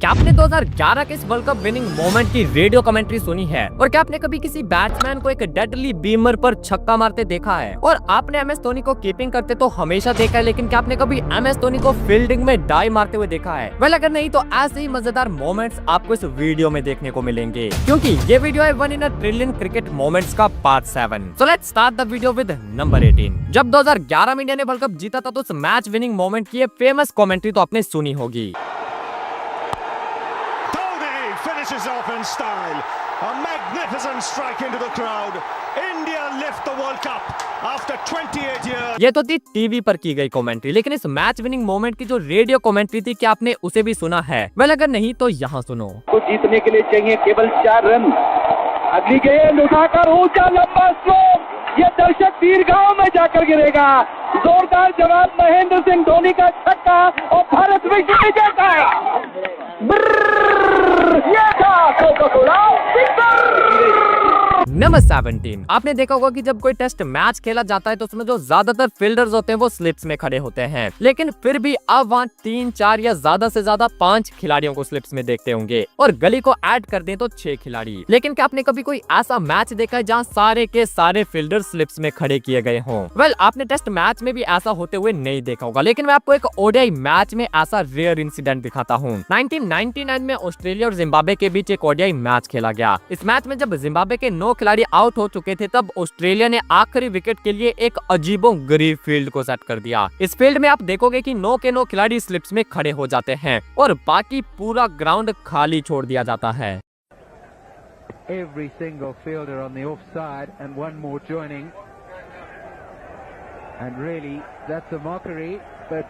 क्या आपने 2011 के इस वर्ल्ड कप विनिंग मोमेंट की रेडियो कमेंट्री सुनी है? और क्या आपने कभी किसी बैट्समैन को एक डेडली बीमर पर छक्का मारते देखा है? और आपने एम एस धोनी को कीपिंग करते तो हमेशा देखा है, लेकिन क्या आपने कभी एम एस धोनी को फील्डिंग में डाई मारते हुए देखा है? वेल, अगर नहीं तो ऐसे ही मजेदार मोमेंट्स आपको इस वीडियो में देखने को मिलेंगे, क्योंकि ये वीडियो है 1 इन अ ट्रिलियन क्रिकेट मोमेंट्स का part 7। So let's start the video with number 18। जब 2011 में इंडिया ने वर्ल्ड कप जीता था तो उस मैच विनिंग मोमेंट की फेमस कमेंट्री तो आपने सुनी होगी। Finishes off in style. A magnificent strike into the crowd. India lift the World Cup after 28 years. ये तो थी टीवी पर की गई कमेंट्री, लेकिन इस मैच विनिंग मोमेंट की जो रेडियो कमेंट्री थी, क्या आपने उसे भी सुना है? वेल, अगर नहीं तो यहाँ सुनो। तो जीतने के लिए चाहिए केवल 4 रन। अगली गेंद उठाकर ऊंचा लंबा स्ट्रोक, ये दर्शक दीर्घाओं में जाकर गिरेगा। जोरदार जवाब, महेंद्र सिंह धोनी का छक्का और भारत विश्व विजेता है। ये था कोका-कोला नंबर 17। आपने देखा होगा कि जब कोई टेस्ट मैच खेला जाता है तो उसमें जो ज्यादातर फील्डर्स होते हैं वो स्लिप्स में खड़े होते हैं, लेकिन फिर भी अब वहाँ 3, 4 या ज्यादा से ज्यादा 5 खिलाड़ियों को स्लिप्स में देखते होंगे, और गली को ऐड कर दें तो 6 खिलाड़ी। लेकिन क्या आपने कभी कोई ऐसा मैच देखा है जहाँ सारे के सारे फील्डर स्लिप्स में खड़े किए गए हों? वेल, आपने टेस्ट मैच में भी ऐसा होते हुए नहीं देखा होगा, लेकिन मैं आपको एक ओडीआई मैच में ऐसा रेयर इंसिडेंट दिखाता हूँ। 1999 में ऑस्ट्रेलिया और जिम्बाब्वे के बीच एक ओडीआई मैच खेला गया। इस मैच में जब जिम्बाब्वे के 9 खिलाड़ी आउट हो चुके थे, तब ऑस्ट्रेलिया ने आखिरी विकेट के लिए एक अजीबोगरीब फील्ड को सेट कर दिया। इस फील्ड में आप देखोगे कि 9 के 9 खिलाड़ी स्लिप्स में खड़े हो जाते हैं और बाकी पूरा ग्राउंड खाली छोड़ दिया जाता है। Every single fielder on the offside and one more joining, and really that's a mockery, but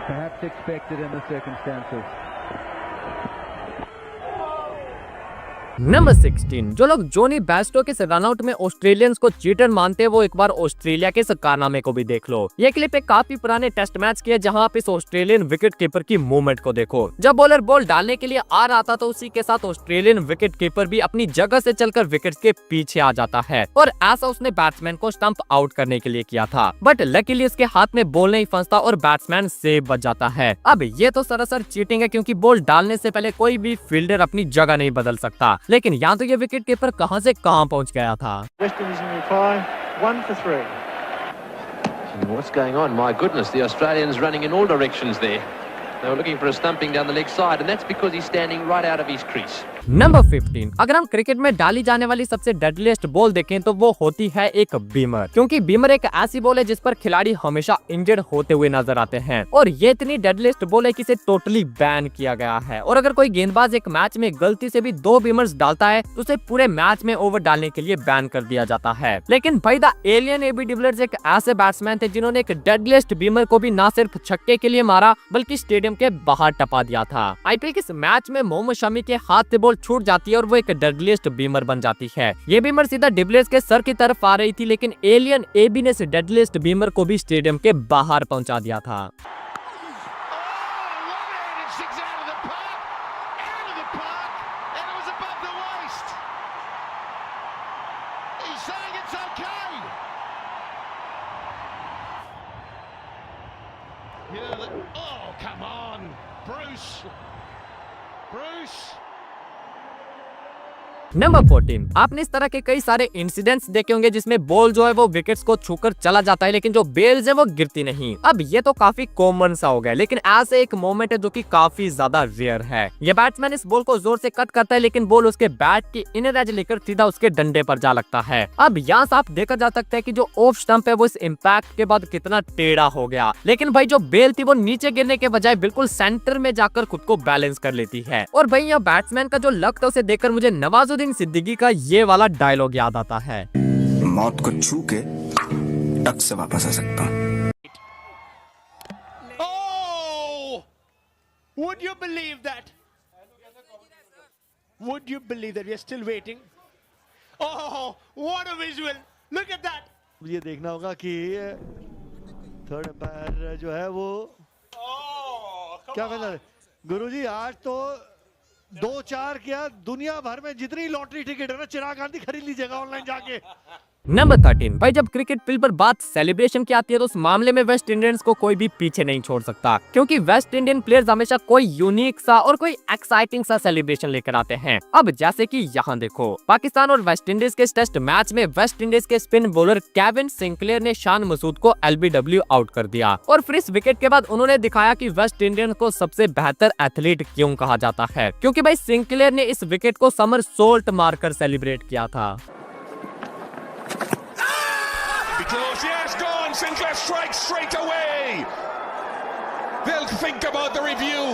perhaps expected in the circumstances. Number 16। जो लोग जोनी बेस्टो के रनआउट में ऑस्ट्रेलियंस को चीटर मानते हैं, वो एक बार ऑस्ट्रेलिया के इस कारनामे को भी देख लो। ये क्लिप एक काफी पुराने टेस्ट मैच की है, जहां आप इस ऑस्ट्रेलियन विकेट कीपर की मूवमेंट को देखो। जब बॉलर बॉल डालने के लिए आ रहा था तो उसी के साथ ऑस्ट्रेलियन विकेट कीपर भी अपनी जगह से चलकर विकेट के पीछे आ जाता है, और ऐसा उसने बैट्समैन को स्टंप आउट करने के लिए किया था। बट लकीली इसके हाथ में बॉल नहीं फंसता और बैट्समैन सेफ बच जाता है। अब ये तो सरासर चीटिंग है, क्योंकि बॉल डालने से पहले कोई भी फील्डर अपनी जगह नहीं बदल सकता, लेकिन यहाँ तो ये विकेट कीपर कहां से कहां पहुंच गया था। What's going on? My goodness, the Australians running in all directions there. They were looking for a stumping down the leg side, and that's because he's standing right out of his crease. Number 15। अगर हम cricket में डाली जाने वाली सबसे deadliest ball देखें तो वो होती है एक बीमर, क्योंकि बीमर एक ऐसी बॉल है जिस पर खिलाड़ी हमेशा इंजर्ड होते हुए नजर आते हैं, और ये इतनी डेडलीस्ट बॉल है कि इसे टोटली बैन किया गया है। और अगर कोई गेंदबाज एक मैच में गलती से भी 2 बीमर्स डालता है तो उसे पूरे मैच में ओवर डालने के लिए बैन कर दिया जाता है। लेकिन भाई द एलियन एबी डिविलियर्स एक ऐसे बैट्समैन थे जिन्होंने एक डेडलीस्ट बीमर को भी ना सिर्फ छक्के के लिए मारा, बल्कि स्टेडियम के बाहर टपा दिया था। आईपीएल के इस मैच में मोहम्मद शमी के हाथ से बॉल छूट जाती है और वो एक डेडलीस्ट बीमर बन जाती है। ये बीमर सीधा डिविलियर्स के सर की तरफ आ रही थी, लेकिन एलियन एबी ने इस डेडलीस्ट बीमर को भी स्टेडियम के बाहर पहुंचा दिया था। नंबर 14। आपने इस तरह के कई सारे इंसिडेंट्स देखे होंगे जिसमें बॉल जो है वो विकेट्स को छूकर चला जाता है, लेकिन जो बेल्स है वो गिरती नहीं। अब ये तो काफी कॉमन सा हो गया, लेकिन ऐसे एक मोमेंट है जो कि काफी ज्यादा रेयर है। ये बैट्समैन इस बॉल को जोर से कट करता है, लेकिन बॉल उसके बैट की इनर एज लेकर सीधा उसके डंडे पर जा लगता है। अब यहाँ से आप देखा जा सकता है कि जो ऑफ स्टंप है वो इस इम्पैक्ट के बाद कितना टेढ़ा हो गया, लेकिन भाई जो बेल थी वो नीचे गिरने के बजाय बिल्कुल सेंटर में जाकर खुद को बैलेंस कर लेती है। और भाई यहाँ बैट्समैन का जो लक था उसे देखकर मुझे नवाजुद्दीन सिद्दीकी का ये वाला डायलॉग याद आता है, मौत को छू के टक से वापस आ सकता हूँ। Would you believe that? Would you believe that we are still waiting? Oh, what a visual! Look at that! ये देखना होगा कि थर्ड अंपायर जो है वो क्या कहना है गुरुजी, आज तो 2-4 क्या दुनिया भर में जितनी लॉटरी टिकट है ना, चिराग गांधी खरीद लीजिएगा ऑनलाइन जाके। नंबर 13, भाई जब क्रिकेट फील्ड पर बात सेलिब्रेशन की आती है तो उस मामले में वेस्ट इंडियंस को कोई भी पीछे नहीं छोड़ सकता, क्योंकि वेस्ट इंडियन प्लेयर्स हमेशा कोई यूनिक सा और कोई एक्साइटिंग सा सेलिब्रेशन लेकर आते हैं। अब जैसे कि यहाँ देखो, पाकिस्तान और वेस्ट इंडीज के टेस्ट मैच में वेस्ट इंडीज के स्पिन बॉलर केविन सिंक्लेयर ने शान मसूद को एलबीडब्ल्यू आउट कर दिया और फिर इस विकेट के बाद उन्होंने दिखाया कि वेस्ट इंडियन को सबसे बेहतर एथलीट क्यों कहा जाता है, क्योंकि भाई सिंक्लेयर ने इस विकेट को समर सोल्ट मारकर सेलिब्रेट किया था। Close, yes, gone. Sinclair strikes straight away. They'll think about the review.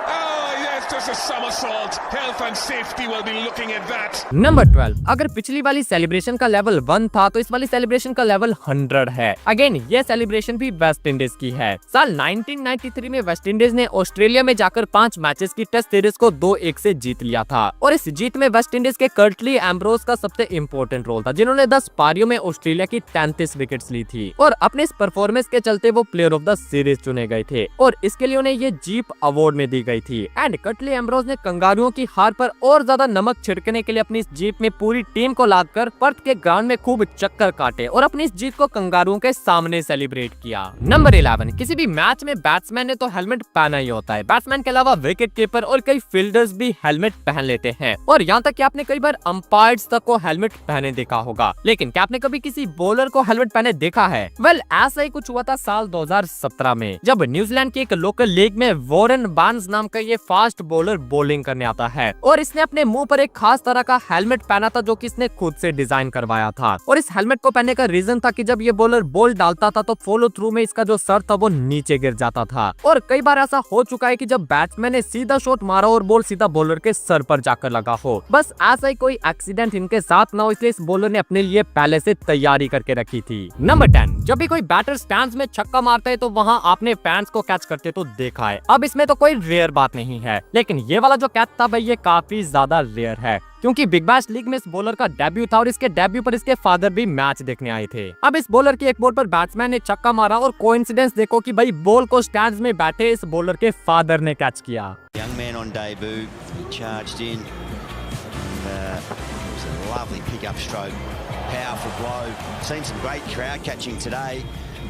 Oh, yes, just a somersault. Health and safety will be looking at that. Number 12, अगर पिछली वाली celebration का level 1 था तो इस वाली सेलिब्रेशन का लेवल 100 है। अगेन ये सेलिब्रेशन भी वेस्ट इंडीज की है। साल 1993 में वेस्ट इंडीज ने ऑस्ट्रेलिया में जाकर 5 मैचेस की टेस्ट सीरीज को 2-1 से जीत लिया था और इस जीत में वेस्ट इंडीज के कर्टली एम्ब्रोज का सबसे इम्पोर्टेंट रोल था, जिन्होंने 10 पारियों में ऑस्ट्रेलिया की 33 विकेट्स ली थी और अपने इस परफॉर्मेंस के चलते वो प्लेयर ऑफ द सीरीज चुने गए थे और इसके लिए उन्हें ये जीप अवार्ड में दी गई थी। एंड कर्टली एम्ब्रोज ने कंगारुओं की हार पर और ज्यादा नमक छिड़कने के लिए अपनी इस जीप में पूरी टीम को लादकर पर्थ के ग्राउंड में खूब चक्कर काटे और अपनी इस जीत को कंगारुओं के सामने सेलिब्रेट किया। नंबर 11, किसी भी मैच में बैट्समैन ने तो हेलमेट पहना ही होता है। बैट्समैन के अलावा विकेट कीपर और कई फील्डर्स भी हेलमेट पहन लेते हैं और यहाँ तक कि आपने कई बार अंपायर्स तक को हेलमेट पहने देखा होगा, लेकिन क्या आपने कभी किसी बॉलर को हेलमेट पहने देखा है? वेल, ऐसा ही कुछ हुआ था साल 2017 में, जब न्यूजीलैंड की एक लोकल लीग में वॉरेन बार्न्स नाम का ये फास्ट बॉलर बॉलिंग करने आता है और इसने अपने मुंह पर एक खास तरह का हेलमेट पहना था जो कि इसने खुद से डिजाइन करवाया था और इस हेलमेट को पहनने का रीजन था कि जब ये बॉलर बॉल डालता था तो फॉलो थ्रू में इसका जो सर था वो नीचे गिर जाता था और कई बार ऐसा हो चुका है कि जब बैट्समैन ने सीधा शॉट मारा और बॉल सीधा बॉलर के सर पर जाकर लगा हो। बस ऐसा ही कोई एक्सीडेंट इनके साथ ना हो, इसलिए इस बॉलर ने अपने लिए पहले से तैयारी करके रखी थी। नंबर 10, जब भी कोई बैटर स्टैंड्स में छक्का मारता है तो वहाँ आपने फैंस को कैच करते तो देखा है। अब इसमें तो कोई रेयर बात नहीं है, लेकिन ये वाला जो कैच था भाई ये काफी ज्यादा रेयर है, क्योंकि बिग बैश लीग में इस बॉलर का डेब्यू था और इसके डेब्यू पर इसके फादर भी मैच देखने आए थे। अब इस बॉलर की एक बॉल पर बैट्समैन ने छक्का मारा और कोइंसिडेंस देखो कि भाई बॉल को स्टैंड्स में बैठे इस बॉलर के फादर ने कैच किया। Young man on debut, he charged in. It was a lovely pick-up stroke, powerful blow. Seen some great crowd catching today.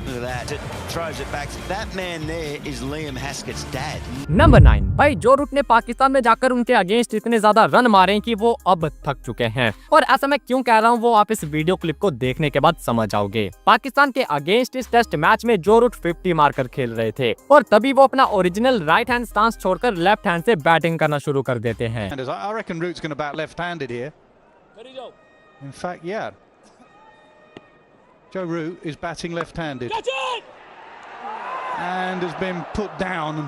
Look at that. It throws it back. That man there is Liam Haskett's dad. Number 9, भाई जो root ने पाकिस्तान में जाकर उनके against इतने ज्यादा run मारे कि वो अब थक चुके हैं और ऐसा मैं क्यों कह रहा हूँ वो आप इस वीडियो क्लिप को देखने के बाद समझ आओगे। पाकिस्तान के अगेंस्ट इस टेस्ट मैच में जो रूट 50 मारकर खेल रहे थे और तभी वो अपना ओरिजिनल राइट हैंड स्टांस छोड़कर लेफ्ट हैंड से बैटिंग करना शुरू कर देते हैं। I reckon Root's going to bat left-handed here. In fact, yeah. Joe Root is batting left-handed. And has been put down.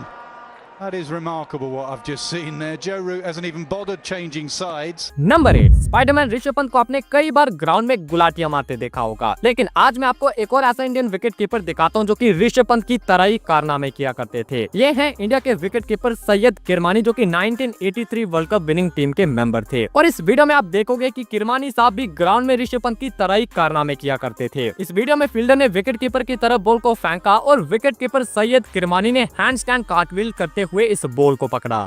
And that is remarkable what I've just seen there. Joe Root hasn't even bothered changing sides. Number 8, Spiderman Rishabh Pant को आपने कई बार ground में गुलाटियां मारते देखा होगा, लेकिन आज मैं आपको एक और ऐसा इंडियन विकेट कीपर दिखाता हूं जो कि ऋषभ पंत की तरह ही कारनामे किया करते थे। ये हैं इंडिया के विकेट कीपर सैयद किरमानी, जो कि 1983 वर्ल्ड कप विनिंग टीम के मेंबर थे और इस वीडियो में आप देखोगे कि किरमानी साहब भी ग्राउंड में ऋषभ पंत की तरह ही कारनामे किया करते थे। इस वीडियो में फील्डर ने विकेट कीपर की तरफ बॉल को फेंका और विकेट कीपर सैयद किरमानी ने हैंड स्टैंड कार्टव्हील करते हुए इस बॉल को पकड़ा।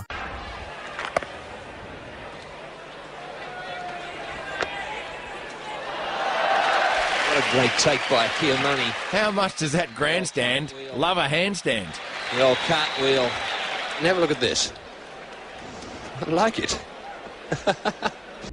What a great take by Kirmani. How much does that grandstand love a handstand? The old cartwheel. And have a look at this. I like it.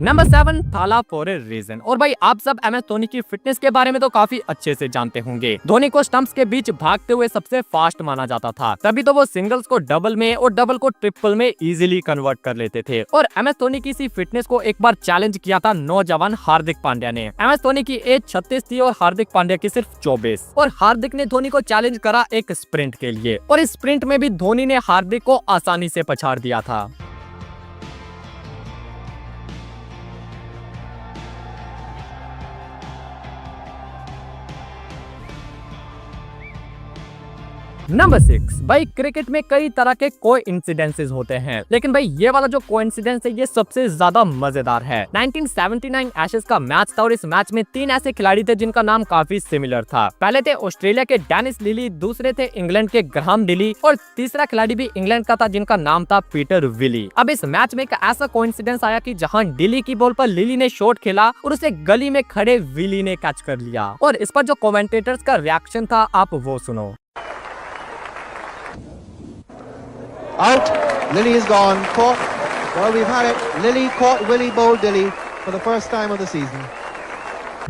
Number 7, थाला for a reason. और भाई आप सब MS Dhoni की fitness के बारे में तो काफी अच्छे से जानते होंगे। धोनी को स्टंप्स के बीच भागते हुए सबसे फास्ट माना जाता था, तभी तो वो सिंगल्स को डबल में और डबल को ट्रिपल में इजीली कन्वर्ट कर लेते थे। और MS धोनी की इसी फिटनेस को एक बार चैलेंज किया था नौजवान हार्दिक पांड्या ने। MS धोनी की एज 36 थी और हार्दिक पांड्या की सिर्फ 24 और हार्दिक ने धोनी को चैलेंज करा एक स्प्रिंट के लिए और इस स्प्रिंट में भी धोनी ने हार्दिक को आसानी से पछाड़ दिया था। नंबर 6, भाई क्रिकेट में कई तरह के कोइंसिडेंसेस होते हैं, लेकिन भाई ये वाला जो कोइंसिडेंस है ये सबसे ज्यादा मजेदार है। 1979 एशेज का मैच था और इस मैच में 3 ऐसे खिलाड़ी थे जिनका नाम काफी सिमिलर था। पहले थे ऑस्ट्रेलिया के डेनिस लिली, दूसरे थे इंग्लैंड के ग्राहम डिली और तीसरा खिलाड़ी भी इंग्लैंड का था जिनका नाम था पीटर विली। अब इस मैच में एक ऐसा कोइंसिडेंस आया कि जहां डिली की बॉल पर लिली ने शॉट खेला और उसे गली में खड़े विली ने कैच कर लिया, और इस पर जो कमेंटेटर्स का रिएक्शन था आप वो सुनो। Out. Lily is gone. Caught. Well, we've had it. Lily caught Willie Boldilly for the first time of the season.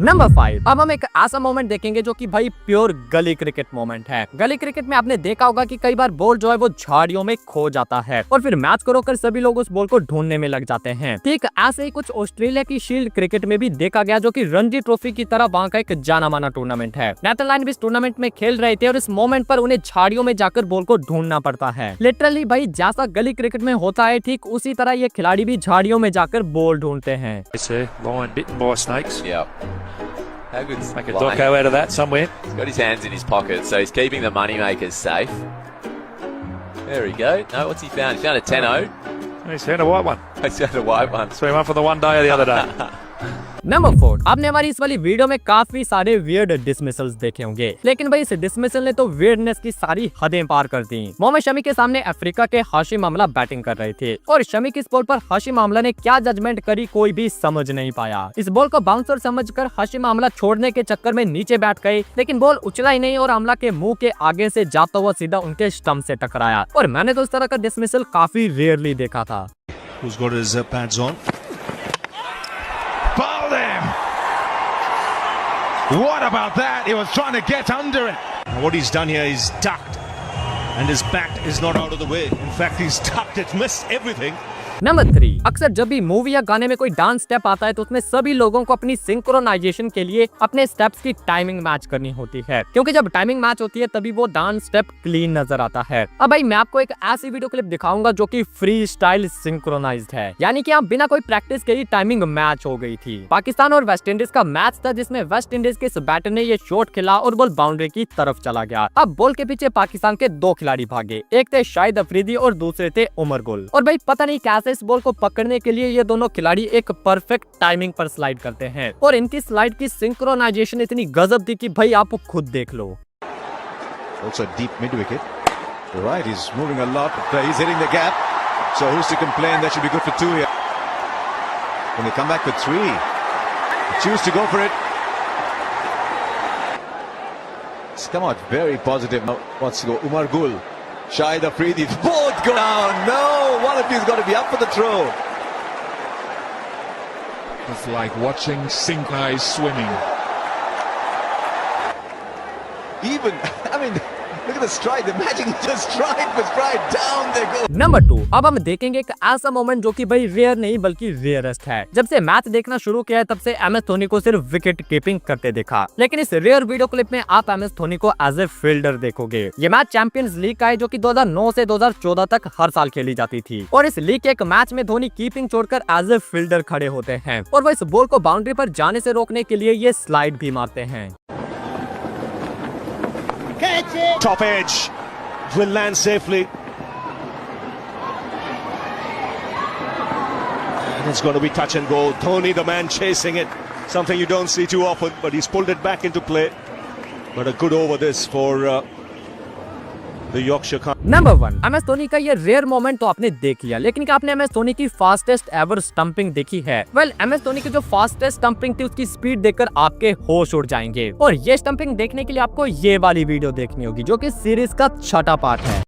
Number 5, अब हम एक ऐसा मोमेंट देखेंगे जो कि भाई प्योर गली क्रिकेट मोमेंट है। गली क्रिकेट में आपने देखा होगा कि कई बार बॉल जो है वो झाड़ियों में खो जाता है और फिर मैच को रोककर सभी लोग उस बॉल को ढूंढने में लग जाते हैं। ठीक ऐसे ही कुछ ऑस्ट्रेलिया की शील्ड क्रिकेट में भी देखा गया, जो कि रणजी ट्रॉफी की तरह वहाँ का एक जाना माना टूर्नामेंट है। नेदरलैंड भी इस टूर्नामेंट में खेल रहे थे और इस मोमेंट पर उन्हें झाड़ियों में जाकर बॉल को ढूंढना पड़ता है। लिटरली भाई जैसा गली क्रिकेट में होता है ठीक उसी तरह ये खिलाड़ी भी झाड़ियों में जाकर बॉल ढूंढते हैं। How good's make a doco out of that somewhere. He's got his hands in his pockets, so he's keeping the money makers safe. There we go. No, what's he found? He's found a 10-0. He's found a white one. He's found a white one. So he went for the one day or the other day. Number 4, आपने हमारी इस वाली video में काफी सारे weird dismissals देखे होंगे, लेकिन भाई इस डिसमिसल ने तो वियर्डनेस की सारी हदें पार कर दी। मोहम्मद शमी के सामने अफ्रीका के हाशिम आमला बैटिंग कर रहे थे और शमी की इस बॉल पर हाशिम आमला ने क्या जजमेंट करी कोई भी समझ नहीं पाया। इस बॉल को बाउंसर समझकर हाशिम आमला छोड़ने के चक्कर में नीचे बैठ गए, लेकिन बॉल उछला ही नहीं और आमला के मुंह के आगे से जाता हुआ सीधा उनके स्टंप से टकराया। और मैंने तो इस तरह का डिसमिसल काफी रेयरली देखा था। Who's got his pads on? What about that? He was trying to get under it. And what he's done here is ducked, and his bat is not out of the way. In fact, he's ducked it, missed everything. Number 3, अक्सर जब भी movie या गाने में कोई dance step आता है तो उसमें सभी लोगों को अपनी सिंक्रोनाइजेशन के लिए अपने स्टेप्स की टाइमिंग मैच करनी होती है, क्योंकि जब टाइमिंग मैच होती है तभी वो डांस स्टेप क्लीन नजर आता है। अब भाई मैं आपको एक ऐसी वीडियो क्लिप दिखाऊंगा जो कि फ्री स्टाइल सिंक्रोनाइज्ड है, यानी कि आप बिना कोई प्रैक्टिस के ही टाइमिंग मैच हो गई थी। पाकिस्तान और वेस्ट इंडीज का मैच था जिसमें वेस्ट इंडीज के इस बैटर ने ये शॉट खेला और बॉल बाउंड्री की तरफ चला गया। अब बॉल के पीछे पाकिस्तान के 2 खिलाड़ी भागे, एक थे शाहिद अफरीदी और दूसरे थे उमर गुल। और भाई पता नहीं कैसे इस बॉल को पकड़ने के लिए ये दोनों खिलाड़ी एक परफेक्ट टाइमिंग पर स्लाइड करते हैं और इनकी स्लाइड की सिंक्रोनाइजेशन इतनी गजब थी कि भाई आप खुद देख लो। Also deep mid wicket. Right, he's moving a lot. He's hitting the gap. So who's to complain? That should be good for 2 here. When they come back with 3, they choose to go for it. It's come out very positive. Now what's go? Umar Gul, Shahid Afridi, both go down. No, one of these got to be up for the throw. It's like watching synchronized swimming. Even, I mean, look at the stride. The magic is just stride for stride. Down they go. Number 2, अब हम देखेंगे एक ऐसा moment जो कि भाई rare नहीं बल्कि रेयरेस्ट है। जब से मैच देखना शुरू किया है तब से एम एस धोनी को सिर्फ विकेट कीपिंग करते देखा, लेकिन इस रेयर वीडियो क्लिप में आप एम एस धोनी को एज ए फील्डर देखोगे। ये मैच चैंपियंस लीग का है जो कि 2009 से 2014 तक हर साल खेली जाती थी और इस लीग के एक मैच में धोनी कीपिंग छोड़कर एज ए फील्डर खड़े होते हैं और वो इस बॉल को बाउंड्री पर जाने से रोकने के लिए ये स्लाइड भी मारते हैं। Top edge will land safely. And it's going to be touch and go. Dhoni, the man chasing it. Something you don't see too often, but he's pulled it back into play. But a good over this for the Yorkshire Khan. Number 1, M S Dhoni का ये rare moment तो आपने देख लिया, लेकिन क्या आपने M S Dhoni की फास्टेस्ट एवर स्टंपिंग देखी है? वेल, एम एस धोनी की जो फास्टेस्ट स्टंपिंग थी उसकी स्पीड देखकर आपके होश उड़ जाएंगे और ये स्टंपिंग देखने के लिए आपको ये वाली वीडियो देखनी होगी जो कि सीरीज का 6था पार्ट है।